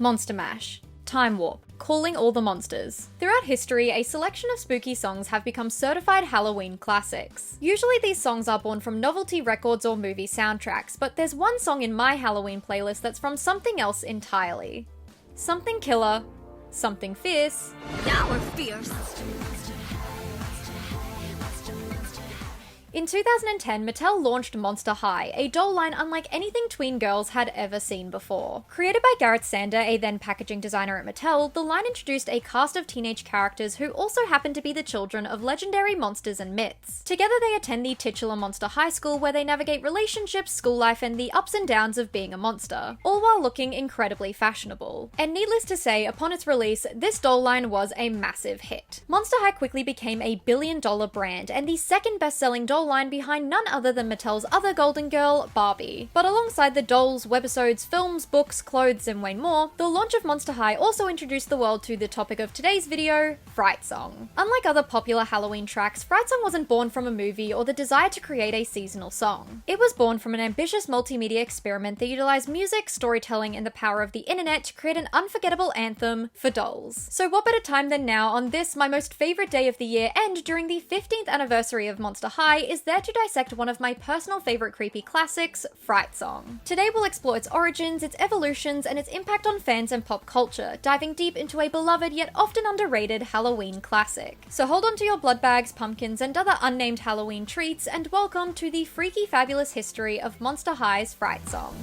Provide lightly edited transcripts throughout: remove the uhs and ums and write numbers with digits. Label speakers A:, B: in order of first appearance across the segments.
A: Monster Mash, Time Warp, Calling All the Monsters. Throughout history, a selection of spooky songs have become certified Halloween classics. Usually these songs are born from novelty records or movie soundtracks, but there's one song in my Halloween playlist that's from something else entirely. Something killer, something fierce.
B: Now we're fierce.
A: In 2010, Mattel launched Monster High, a doll line unlike anything tween girls had ever seen before. Created by Garrett Sander, a then packaging designer at Mattel, the line introduced a cast of teenage characters who also happen to be the children of legendary monsters and myths. Together they attend the titular Monster High School where they navigate relationships, school life, and the ups and downs of being a monster, all while looking incredibly fashionable. And needless to say, upon its release, this doll line was a massive hit. Monster High quickly became a billion-dollar brand and the second best-selling doll line behind none other than Mattel's other golden girl, Barbie. But alongside the dolls, webisodes, films, books, clothes, and way more, the launch of Monster High also introduced the world to the topic of today's video, Fright Song. Unlike other popular Halloween tracks, Fright Song wasn't born from a movie or the desire to create a seasonal song. It was born from an ambitious multimedia experiment that utilized music, storytelling, and the power of the internet to create an unforgettable anthem for dolls. So what better time than now on this, my most favorite day of the year, and during the 15th anniversary of Monster High, is there to dissect one of my personal favorite creepy classics, Fright Song. Today we'll explore its origins, its evolutions, and its impact on fans and pop culture, diving deep into a beloved yet often underrated Halloween classic. So hold on to your blood bags, pumpkins, and other unnamed Halloween treats, and welcome to the freaky fabulous history of Monster High's Fright Song.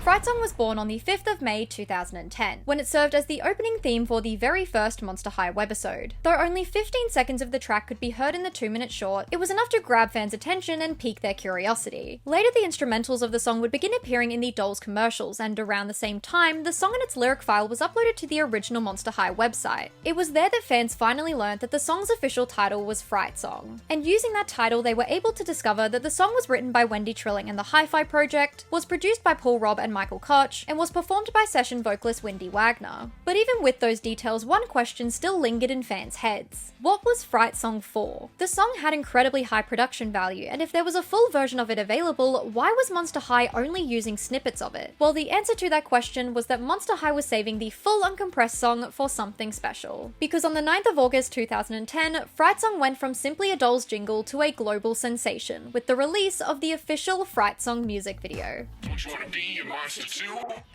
A: Fright Song was born on the 5th of May 2010, when it served as the opening theme for the very first Monster High webisode. Though only 15 seconds of the track could be heard in the 2-minute short, it was enough to grab fans' attention and pique their curiosity. Later, the instrumentals of the song would begin appearing in the Dolls commercials, and around the same time, the song and its lyric file was uploaded to the original Monster High website. It was there that fans finally learned that the song's official title was Fright Song. And using that title, they were able to discover that the song was written by Wendy Trilling and the Hi-Fi Project, was produced by Paul Robb and Michael Koch, and was performed by session vocalist Wendy Wagner. But even with those details, one question still lingered in fans' heads. What was Fright Song for? The song had incredibly high production value, and if there was a full version of it available, why was Monster High only using snippets of it? Well, the answer to that question was that Monster High was saving the full uncompressed song for something special. Because on the 9th of August 2010, Fright Song went from simply a doll's jingle to a global sensation, with the release of the official Fright Song music video.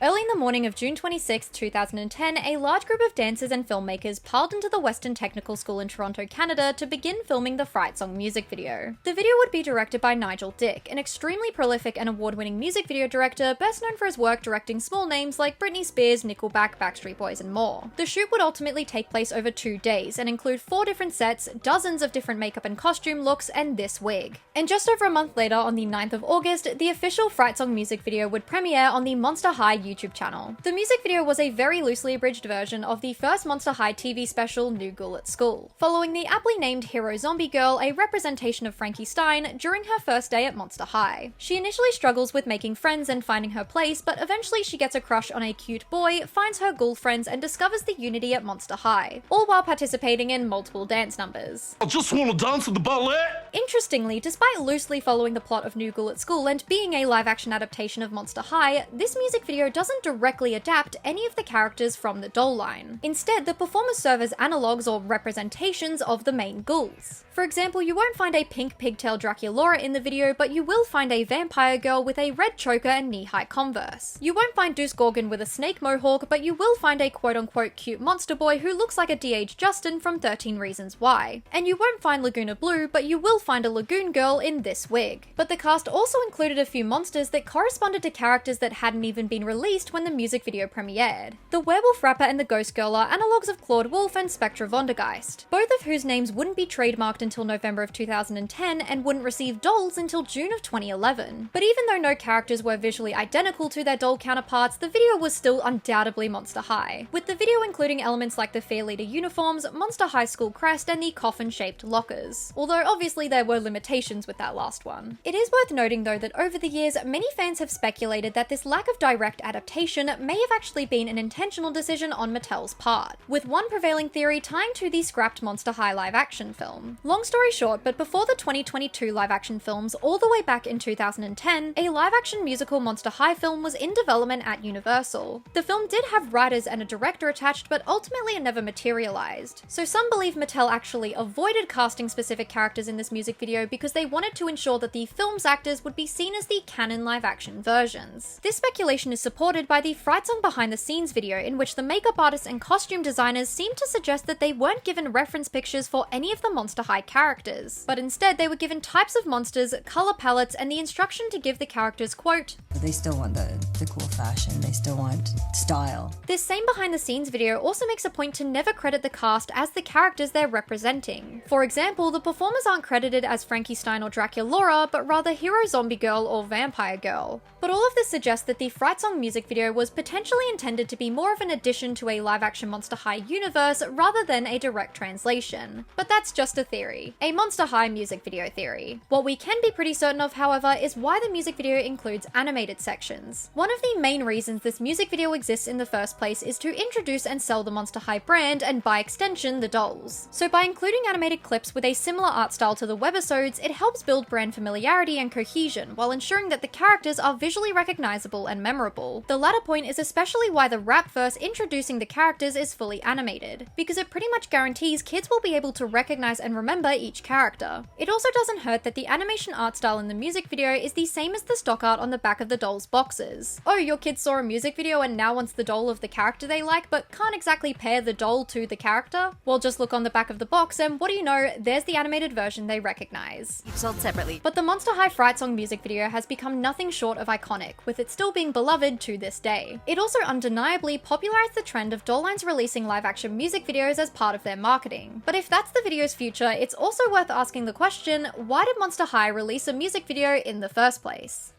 A: Early in the morning of June 26, 2010, a large group of dancers and filmmakers piled into the Western Technical School in Toronto, Canada to begin filming the Fright Song music video. The video would be directed by Nigel Dick, an extremely prolific and award-winning music video director best known for his work directing small names like Britney Spears, Nickelback, Backstreet Boys, and more. The shoot would ultimately take place over 2 days and include 4 different sets, dozens of different makeup and costume looks, and this wig. And just over a month later, on the 9th of August, the official Fright Song music video would premiere on the Monster High YouTube channel. The music video was a very loosely abridged version of the first Monster High TV special, New Ghoul at School, following the aptly named hero zombie girl, a representation of Frankie Stein, during her first day at Monster High. She initially struggles with making friends and finding her place, but eventually she gets a crush on a cute boy, finds her ghoul friends, and discovers the unity at Monster High, all while participating in multiple dance numbers.
C: I just want to dance at the ballet!
A: Interestingly, despite loosely following the plot of New Ghoul at School and being a live-action adaptation of Monster High, this music video doesn't directly adapt any of the characters from the doll line. Instead, the performers serve as analogues or representations of the main ghouls. For example, you won't find a pink pigtail Draculaura in the video, but you will find a vampire girl with a red choker and knee-high Converse. You won't find Deuce Gorgon with a snake mohawk, but you will find a quote-unquote cute monster boy who looks like a de-aged Justin from 13 Reasons Why. And you won't find Laguna Blue, but you will find a Lagoon girl in this wig. But the cast also included a few monsters that corresponded to characters that hadn't even been released when the music video premiered. The werewolf rapper and the ghost girl are analogues of Claude Wolf and Spectra Vondergeist, both of whose names wouldn't be trademarked until November of 2010 and wouldn't receive dolls until June of 2011. But even though no characters were visually identical to their doll counterparts, the video was still undoubtedly Monster High, with the video including elements like the Fear Leader uniforms, Monster High School crest, and the coffin-shaped lockers. Although obviously there were limitations with that last one. It is worth noting though that over the years, many fans have speculated that this lack of direct adaptation may have actually been an intentional decision on Mattel's part, with one prevailing theory tying to the scrapped Monster High live-action film. Long story short, but before the 2022 live-action films, all the way back in 2010, a live-action musical Monster High film was in development at Universal. The film did have writers and a director attached, but ultimately it never materialized. So some believe Mattel actually avoided casting specific characters in this music video because they wanted to ensure that the film's actors would be seen as the canon live-action versions. This speculation is supported by the Fright Song behind-the-scenes video, in which the makeup artists and costume designers seem to suggest that they weren't given reference pictures for any of the Monster High characters, but instead they were given types of monsters, color palettes, and the instruction to give the characters, quote,
B: "They still want the cool fashion, they still want style."
A: This same behind-the-scenes video also makes a point to never credit the cast as the characters they're representing. For example, the performers aren't credited as Frankenstein or Draculaura, but rather Hero Zombie Girl or Vampire Girl. But all of this suggests that the Fright Song music video was potentially intended to be more of an addition to a live-action Monster High universe rather than a direct translation. But that's just a theory. A Monster High music video theory. What we can be pretty certain of, however, is why the music video includes animated sections. One of the main reasons this music video exists in the first place is to introduce and sell the Monster High brand, and by extension, the dolls. So by including animated clips with a similar art style to the webisodes, it helps build brand familiarity and cohesion, while ensuring that the characters are visually recognizable and memorable. The latter point is especially why the rap verse introducing the characters is fully animated, because it pretty much guarantees kids will be able to recognize and remember each character. It also doesn't hurt that the animation art style in the music video is the same as the stock art on the back of the doll's boxes. Oh, your kid saw a music video and now wants the doll of the character they like, but can't exactly pair the doll to the character? Well, just look on the back of the box and what do you know, there's the animated version they recognize.
C: Sold separately.
A: But the Monster High Fright Song music video has become nothing short of iconic, with it still being beloved to this day. It also undeniably popularized the trend of doll lines releasing live-action music videos as part of their marketing. But if that's the video's future, it's also worth asking the question, why did Monster High release a music video in the first place?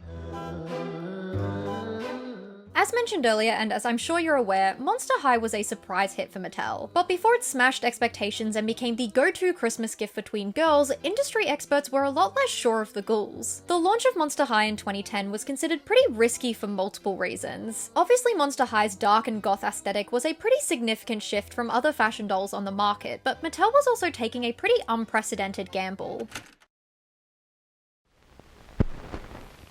A: As mentioned earlier, and as I'm sure you're aware, Monster High was a surprise hit for Mattel. But before it smashed expectations and became the go-to Christmas gift for tween girls, industry experts were a lot less sure of the ghouls. The launch of Monster High in 2010 was considered pretty risky for multiple reasons. Obviously, Monster High's dark and goth aesthetic was a pretty significant shift from other fashion dolls on the market, but Mattel was also taking a pretty unprecedented gamble.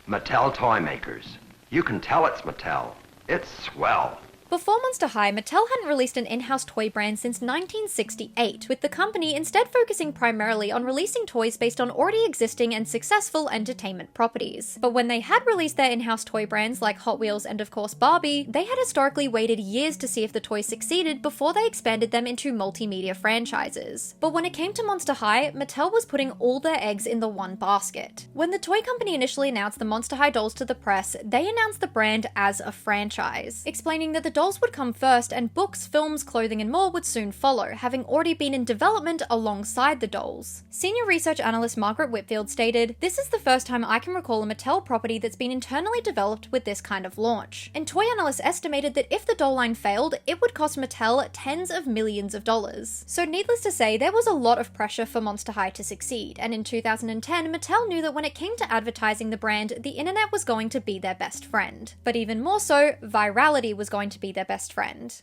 D: Mattel toy makers. You can tell it's Mattel. It's swell.
A: Before Monster High, Mattel hadn't released an in-house toy brand since 1968, with the company instead focusing primarily on releasing toys based on already existing and successful entertainment properties. But when they had released their in-house toy brands like Hot Wheels and of course Barbie, they had historically waited years to see if the toys succeeded before they expanded them into multimedia franchises. But when it came to Monster High, Mattel was putting all their eggs in the one basket. When the toy company initially announced the Monster High dolls to the press, they announced the brand as a franchise, explaining that the dolls would come first and books, films, clothing and more would soon follow, having already been in development alongside the dolls. Senior research analyst Margaret Whitfield stated, "This is the first time I can recall a Mattel property that's been internally developed with this kind of launch." And toy analysts estimated that if the doll line failed, it would cost Mattel tens of millions of dollars. So needless to say, there was a lot of pressure for Monster High to succeed, and in 2010, Mattel knew that when it came to advertising the brand, the internet was going to be their best friend. But even more so, virality was going to be their best friend.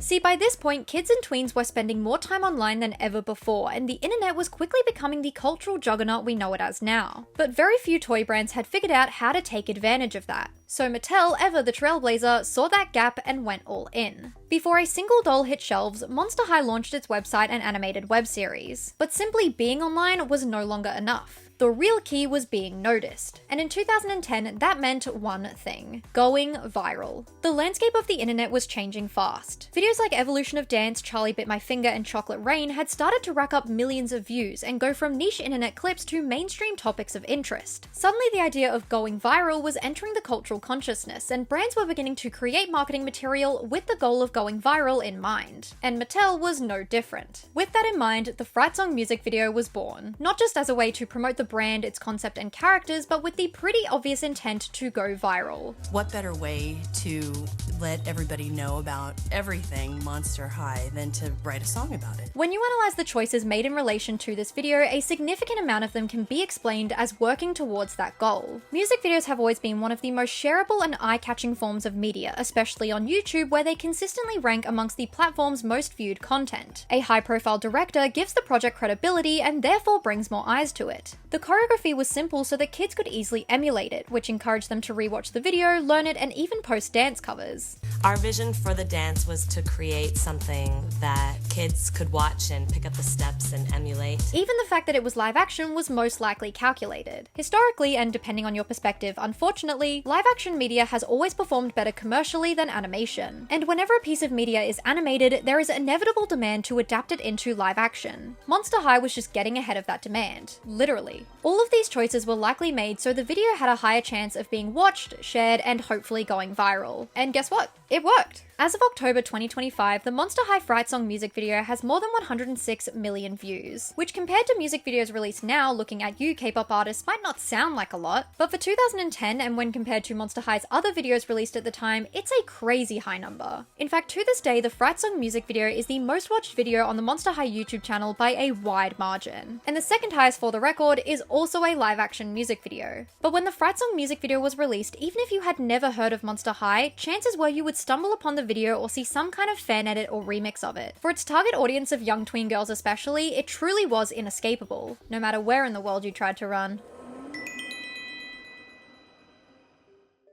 A: See, by this point, kids and tweens were spending more time online than ever before, and the internet was quickly becoming the cultural juggernaut we know it as now. But very few toy brands had figured out how to take advantage of that. So Mattel, ever the trailblazer, saw that gap and went all in. Before a single doll hit shelves, Monster High launched its website and animated web series. But simply being online was no longer enough. The real key was being noticed. And in 2010, that meant one thing: going viral. The landscape of the internet was changing fast. Videos like Evolution of Dance, Charlie Bit My Finger, and Chocolate Rain had started to rack up millions of views and go from niche internet clips to mainstream topics of interest. Suddenly, the idea of going viral was entering the cultural consciousness, and brands were beginning to create marketing material with the goal of going viral in mind. And Mattel was no different. With that in mind, the Fright Song music video was born, not just as a way to promote the brand, its concept and characters, but with the pretty obvious intent to go viral.
B: What better way to let everybody know about everything Monster High than to write a song about it?
A: When you analyze the choices made in relation to this video, a significant amount of them can be explained as working towards that goal. Music videos have always been one of the most shareable and eye-catching forms of media, especially on YouTube, where they consistently rank amongst the platform's most viewed content. A high-profile director gives the project credibility and therefore brings more eyes to it. The choreography was simple so that kids could easily emulate it, which encouraged them to rewatch the video, learn it, and even post dance covers.
C: Our vision for the dance was to create something that kids could watch and pick up the steps and emulate.
A: Even the fact that it was live action was most likely calculated. Historically, and depending on your perspective, unfortunately, live action media has always performed better commercially than animation. And whenever a piece of media is animated, there is inevitable demand to adapt it into live action. Monster High was just getting ahead of that demand. Literally. All of these choices were likely made so the video had a higher chance of being watched, shared, and hopefully going viral. And guess what? It worked! As of October 2025, the Monster High Fright Song music video has more than 106 million views, which compared to music videos released now looking at you K-pop artists might not sound like a lot, but for 2010 and when compared to Monster High's other videos released at the time, it's a crazy high number. In fact, to this day, the Fright Song music video is the most watched video on the Monster High YouTube channel by a wide margin. And the second highest for the record is also a live action music video. But when the Fright Song music video was released, even if you had never heard of Monster High, chances were you would stumble upon the video or see some kind of fan edit or remix of it. For its target audience of young tween girls especially, it truly was inescapable, no matter where in the world you tried to run.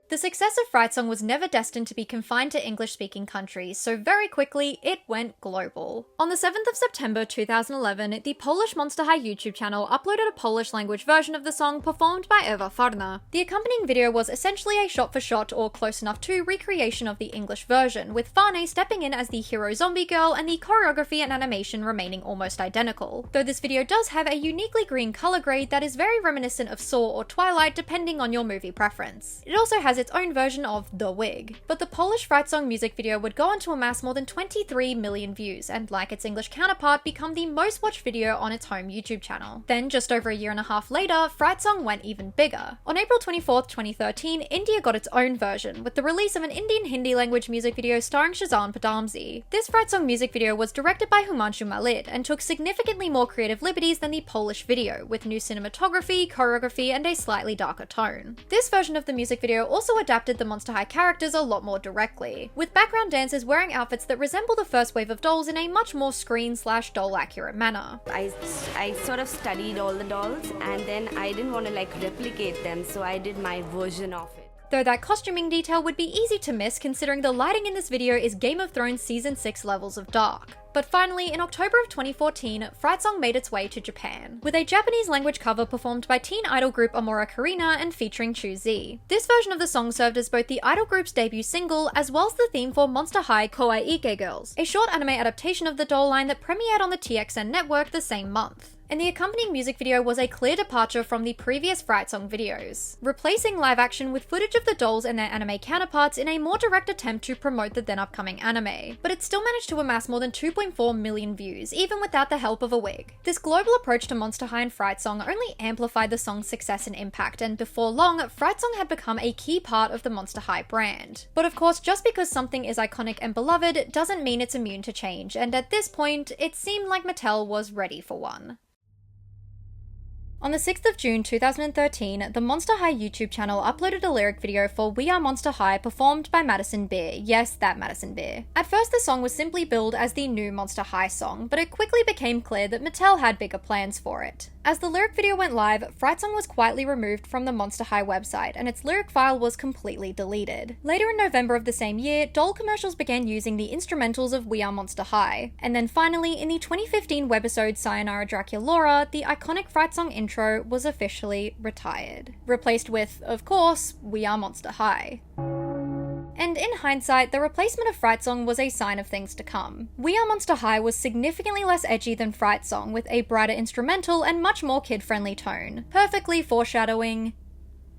A: The success of Fright Song was never destined to be confined to English-speaking countries, so very quickly, it went global. On the 7th of September 2011, the Polish Monster High YouTube channel uploaded a Polish-language version of the song performed by Ewa Farna. The accompanying video was essentially a shot-for-shot, or close enough to, recreation of the English version, with Farna stepping in as the hero zombie girl and the choreography and animation remaining almost identical. Though this video does have a uniquely green color grade that is very reminiscent of Saw or Twilight depending on your movie preference. It also has its own version of The Wig. But the Polish Fright Song music video would go on to amass more than 23 million views, and like its English counterpart, become the most watched video on its home YouTube channel. Then, just over a year and a half later, Fright Song went even bigger. On April 24th, 2013, India got its own version, with the release of an Indian Hindi language music video starring Shazan Padamsi. This Fright Song music video was directed by Himanshu Malid, and took significantly more creative liberties than the Polish video, with new cinematography, choreography, and a slightly darker tone. This version of the music video also adapted the Monster High characters a lot more directly, with background dancers wearing outfits that resemble the first wave of dolls in a much more screen/doll accurate manner.
E: I sort of studied all the dolls, and then I didn't want to replicate them, so I did my version of it.
A: Though that costuming detail would be easy to miss considering the lighting in this video is Game of Thrones Season 6 levels of dark. But finally, in October of 2014, Fright Song made its way to Japan, with a Japanese language cover performed by teen idol group Amora Karina and featuring Chu Z. This version of the song served as both the idol group's debut single as well as the theme for Monster High Kawaii Girls, a short anime adaptation of the doll line that premiered on the TXN network the same month. And the accompanying music video was a clear departure from the previous Fright Song videos, replacing live action with footage of the dolls and their anime counterparts in a more direct attempt to promote the then upcoming anime. But it still managed to amass more than 2.4 million views, even without the help of a wig. This global approach to Monster High and Fright Song only amplified the song's success and impact, and before long, Fright Song had become a key part of the Monster High brand. But of course, just because something is iconic and beloved doesn't mean it's immune to change, and at this point, it seemed like Mattel was ready for one. On the 6th of June 2013, the Monster High YouTube channel uploaded a lyric video for We Are Monster High performed by Madison Beer. Yes, that Madison Beer. At first the song was simply billed as the new Monster High song, but it quickly became clear that Mattel had bigger plans for it. As the lyric video went live, Fright Song was quietly removed from the Monster High website, and its lyric file was completely deleted. Later in November of the same year, doll commercials began using the instrumentals of We Are Monster High. And then finally, in the 2015 webisode Sayonara Draculaura, the iconic Fright Song intro was officially retired, replaced with, of course, We Are Monster High. And in hindsight, the replacement of Fright Song was a sign of things to come. We Are Monster High was significantly less edgy than Fright Song, with a brighter instrumental and much more kid-friendly tone, perfectly foreshadowing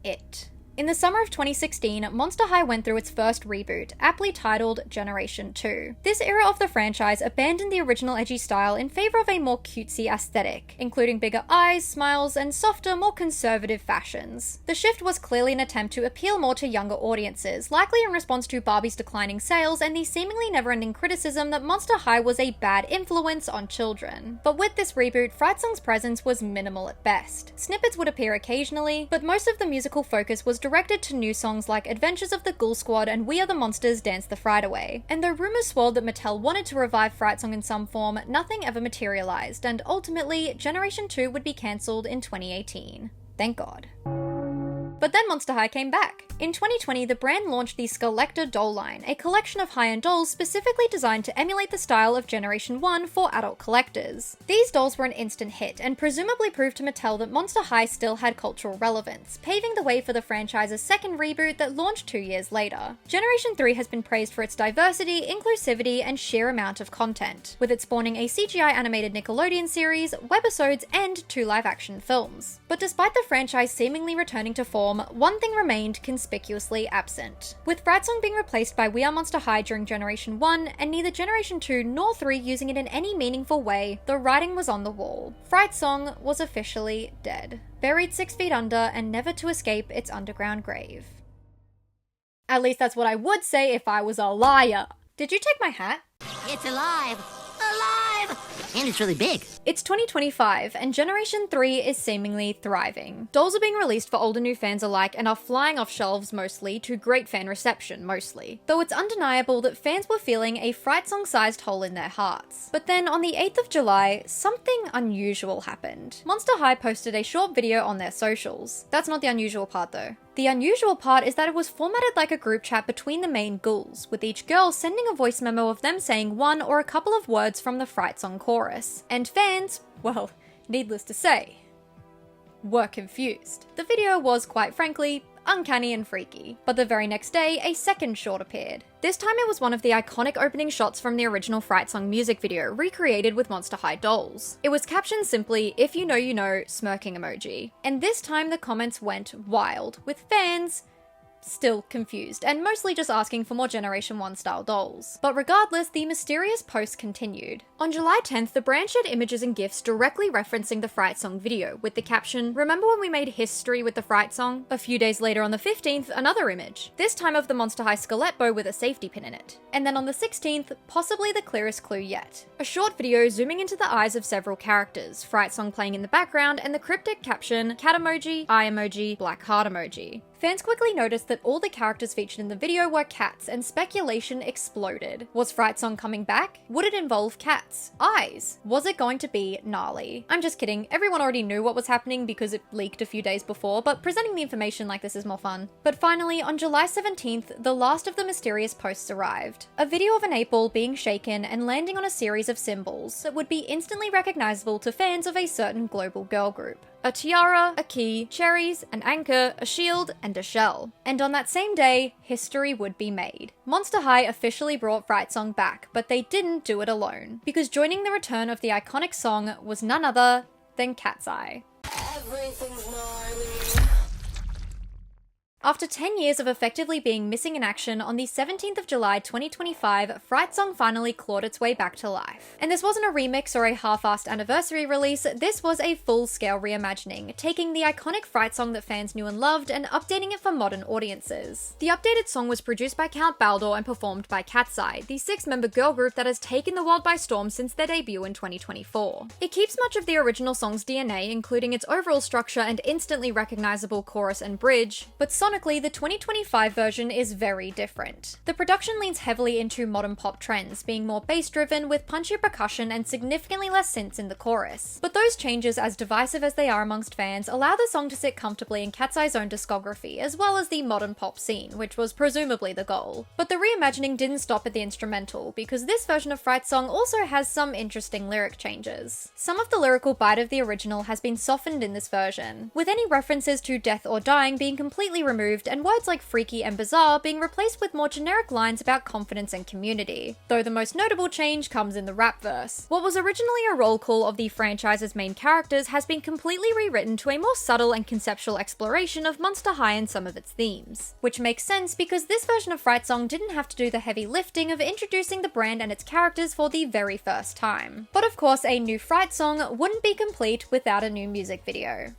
A: it. In the summer of 2016, Monster High went through its first reboot, aptly titled Generation 2. This era of the franchise abandoned the original edgy style in favor of a more cutesy aesthetic, including bigger eyes, smiles, and softer, more conservative fashions. The shift was clearly an attempt to appeal more to younger audiences, likely in response to Barbie's declining sales and the seemingly never-ending criticism that Monster High was a bad influence on children. But with this reboot, Fright Song's presence was minimal at best. Snippets would appear occasionally, but most of the musical focus was directed to new songs like Adventures of the Ghoul Squad and We Are the Monsters Dance the Fright Away. And though rumors swirled that Mattel wanted to revive Fright Song in some form, nothing ever materialized, and ultimately, Generation 2 would be cancelled in 2018. Thank God. But then Monster High came back. In 2020, the brand launched the Skellector doll line, a collection of high-end dolls specifically designed to emulate the style of Generation 1 for adult collectors. These dolls were an instant hit, and presumably proved to Mattel that Monster High still had cultural relevance, paving the way for the franchise's second reboot that launched 2 years later. Generation 3 has been praised for its diversity, inclusivity, and sheer amount of content, with it spawning a CGI animated Nickelodeon series, webisodes, and 2 live-action films. But despite the franchise seemingly returning to form, one thing remained conspicuously absent. With Fright Song being replaced by We Are Monster High during Generation 1, and neither Generation 2 nor 3 using it in any meaningful way, the writing was on the wall. Fright Song was officially dead, buried 6 feet under and never to escape its underground grave. At least that's what I would say if I was a liar. Did you take my hat?
F: It's alive! Alive! And it's really big.
A: It's 2025, and Generation 3 is seemingly thriving. Dolls are being released for old and new fans alike and are flying off shelves mostly, to great fan reception mostly. Though it's undeniable that fans were feeling a Fright Song-sized hole in their hearts. But then on the 8th of July, something unusual happened. Monster High posted a short video on their socials. That's not the unusual part though. The unusual part is that it was formatted like a group chat between the main ghouls, with each girl sending a voice memo of them saying one or a couple of words from the Fright Song chorus. And fans, well, needless to say, were confused. The video was, quite frankly, uncanny and freaky. But the very next day, a second short appeared. This time it was one of the iconic opening shots from the original Fright Song music video, recreated with Monster High dolls. It was captioned simply, "If you know, smirking emoji." And this time the comments went wild, with fans still confused, and mostly just asking for more Generation 1 style dolls. But regardless, the mysterious post continued. On July 10th, the brand shared images and GIFs directly referencing the Fright Song video, with the caption, "Remember when we made history with the Fright Song?" A few days later on the 15th, another image, this time of the Monster High skeleton bow with a safety pin in it. And then on the 16th, possibly the clearest clue yet, a short video zooming into the eyes of several characters, Fright Song playing in the background, and the cryptic caption, cat emoji, eye emoji, black heart emoji. Fans quickly noticed that all the characters featured in the video were cats, and speculation exploded. Was Fright Song coming back? Would it involve cats? Eyes? Was it going to be Gnarly? I'm just kidding, everyone already knew what was happening because it leaked a few days before, but presenting the information like this is more fun. But finally, on July 17th, the last of the mysterious posts arrived. A video of an 8-ball being shaken and landing on a series of symbols that would be instantly recognizable to fans of a certain global girl group. A tiara, a key, cherries, an anchor, a shield, and a shell. And on that same day, history would be made. Monster High officially brought Fright Song back, but they didn't do it alone, because joining the return of the iconic song was none other than Katseye.
C: Everything's gnarly.
A: After 10 years of effectively being missing in action, on the 17th of July 2025, Fright Song finally clawed its way back to life. And this wasn't a remix or a half-assed anniversary release, this was a full-scale reimagining, taking the iconic Fright Song that fans knew and loved and updating it for modern audiences. The updated song was produced by Count Baldur and performed by Katseye, the 6-member girl group that has taken the world by storm since their debut in 2024. It keeps much of the original song's DNA, including its overall structure and instantly recognizable chorus and bridge, but sonically, the 2025 version is very different. The production leans heavily into modern pop trends, being more bass-driven with punchy percussion and significantly less synths in the chorus. But those changes, as divisive as they are amongst fans, allow the song to sit comfortably in Katseye's own discography, as well as the modern pop scene, which was presumably the goal. But the reimagining didn't stop at the instrumental, because this version of Fright Song also has some interesting lyric changes. Some of the lyrical bite of the original has been softened in this version, with any references to death or dying being completely removed removed and words like freaky and bizarre being replaced with more generic lines about confidence and community, though the most notable change comes in the rap verse. What was originally a roll call of the franchise's main characters has been completely rewritten to a more subtle and conceptual exploration of Monster High and some of its themes, which makes sense because this version of Fright Song didn't have to do the heavy lifting of introducing the brand and its characters for the very first time. But of course, a new Fright Song wouldn't be complete without a new music video.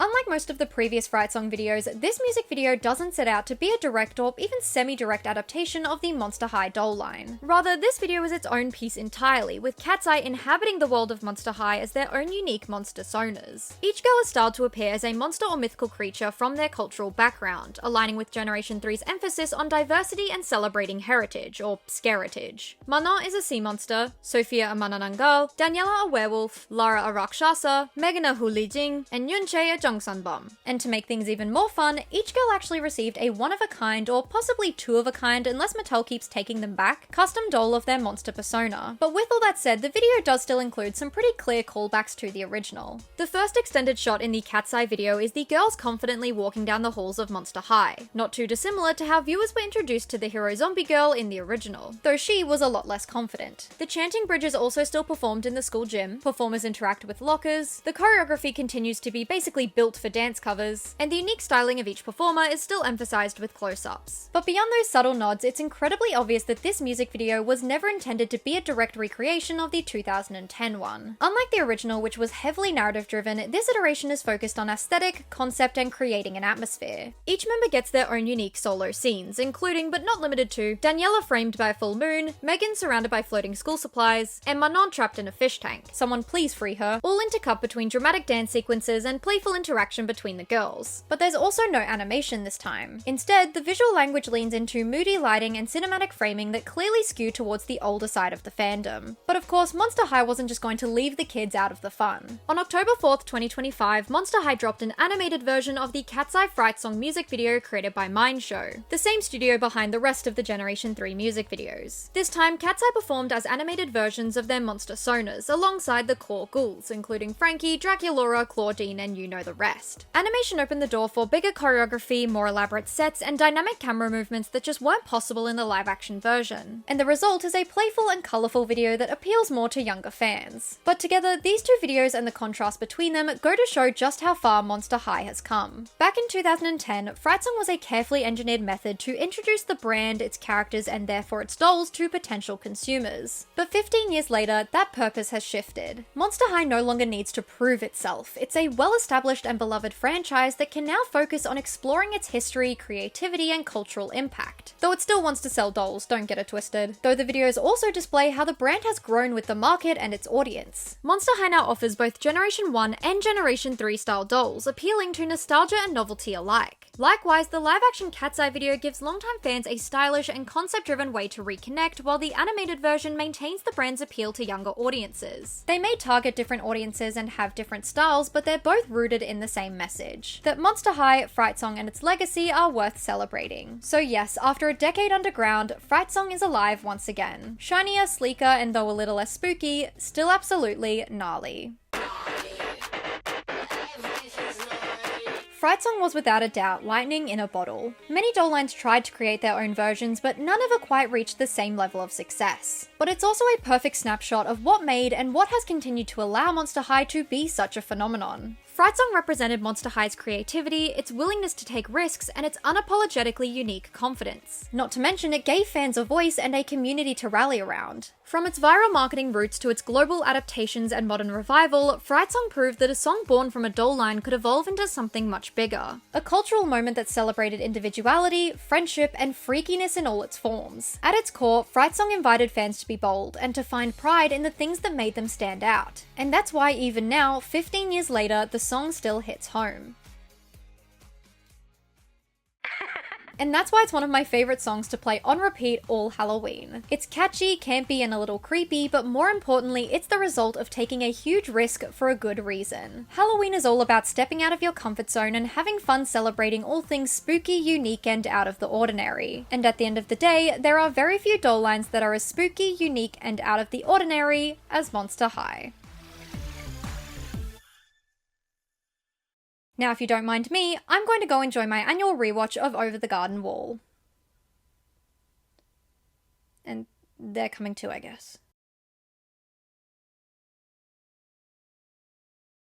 A: Unlike most of the previous Fright Song videos, this music video doesn't set out to be a direct or even semi-direct adaptation of the Monster High doll line. Rather, this video is its own piece entirely, with Katseye inhabiting the world of Monster High as their own unique monster personas. Each girl is styled to appear as a monster or mythical creature from their cultural background, aligning with Generation 3's emphasis on diversity and celebrating heritage, or scaritage. Manon is a sea monster, Sophia a Manananggal, Daniela a werewolf, Lara a Rakshasa, Megan a Hulijing, and Yunche a Jungsunbum. And to make things even more fun, each girl actually received a one-of-a-kind, or possibly two-of-a-kind unless Mattel keeps taking them back, custom doll of their monster persona. But with all that said, the video does still include some pretty clear callbacks to the original. The first extended shot in the Katseye video is the girls confidently walking down the halls of Monster High, not too dissimilar to how viewers were introduced to the hero zombie girl in the original, though she was a lot less confident. The chanting bridge is also still performed in the school gym, performers interact with lockers, the choreography continues to be basically built for dance covers, and the unique styling of each performer is still emphasized with close-ups. But beyond those subtle nods, it's incredibly obvious that this music video was never intended to be a direct recreation of the 2010 one. Unlike the original, which was heavily narrative-driven, this iteration is focused on aesthetic, concept, and creating an atmosphere. Each member gets their own unique solo scenes, including, but not limited to, Daniela framed by a full moon, Megan surrounded by floating school supplies, and Manon trapped in a fish tank. Someone please free her, all intercut between dramatic dance sequences and playful interaction between the girls. But there's also no animation this time. Instead, the visual language leans into moody lighting and cinematic framing that clearly skew towards the older side of the fandom. But of course, Monster High wasn't just going to leave the kids out of the fun. On October 4th, 2025, Monster High dropped an animated version of the Katseye Fright Song music video created by Mindshow, the same studio behind the rest of the Generation 3 music videos. This time, Katseye performed as animated versions of their monster personas alongside the core ghouls, including Frankie, Draculaura, Claudine, and you know the rest. Animation opened the door for bigger choreography, more elaborate sets, and dynamic camera movements that just weren't possible in the live-action version. And the result is a playful and colourful video that appeals more to younger fans. But together, these two videos and the contrast between them go to show just how far Monster High has come. Back in 2010, Fright Song was a carefully engineered method to introduce the brand, its characters, and therefore its dolls to potential consumers. But 15 years later, that purpose has shifted. Monster High no longer needs to prove itself. It's a well-established and beloved franchise that can now focus on exploring its history, creativity, and cultural impact. Though it still wants to sell dolls, don't get it twisted. Though the videos also display how the brand has grown with the market and its audience. Monster High now offers both Generation 1 and Generation 3 style dolls, appealing to nostalgia and novelty alike. Likewise, the live-action Katseye video gives longtime fans a stylish and concept-driven way to reconnect, while the animated version maintains the brand's appeal to younger audiences. They may target different audiences and have different styles, but they're both rooted in the same message: that Monster High, Fright Song, and its legacy are worth celebrating. So yes, after a decade underground, Fright Song is alive once again. Shinier, sleeker, and though a little less spooky, still absolutely gnarly. Fright Song was without a doubt lightning in a bottle. Many doll lines tried to create their own versions, but none ever quite reached the same level of success. But it's also a perfect snapshot of what made and what has continued to allow Monster High to be such a phenomenon. Fright Song represented Monster High's creativity, its willingness to take risks, and its unapologetically unique confidence. Not to mention, it gave fans a voice and a community to rally around. From its viral marketing roots to its global adaptations and modern revival, Fright Song proved that a song born from a doll line could evolve into something much bigger. A cultural moment that celebrated individuality, friendship, and freakiness in all its forms. At its core, Fright Song invited fans to be bold and to find pride in the things that made them stand out. And that's why even now, 15 years later, the song still hits home. And that's why it's one of my favorite songs to play on repeat all Halloween. It's catchy, campy, and a little creepy, but more importantly, it's the result of taking a huge risk for a good reason. Halloween is all about stepping out of your comfort zone and having fun celebrating all things spooky, unique, and out of the ordinary. And at the end of the day, there are very few doll lines that are as spooky, unique, and out of the ordinary as Monster High. Now, if you don't mind me, I'm going to go enjoy my annual rewatch of Over the Garden Wall. And they're coming too, I guess.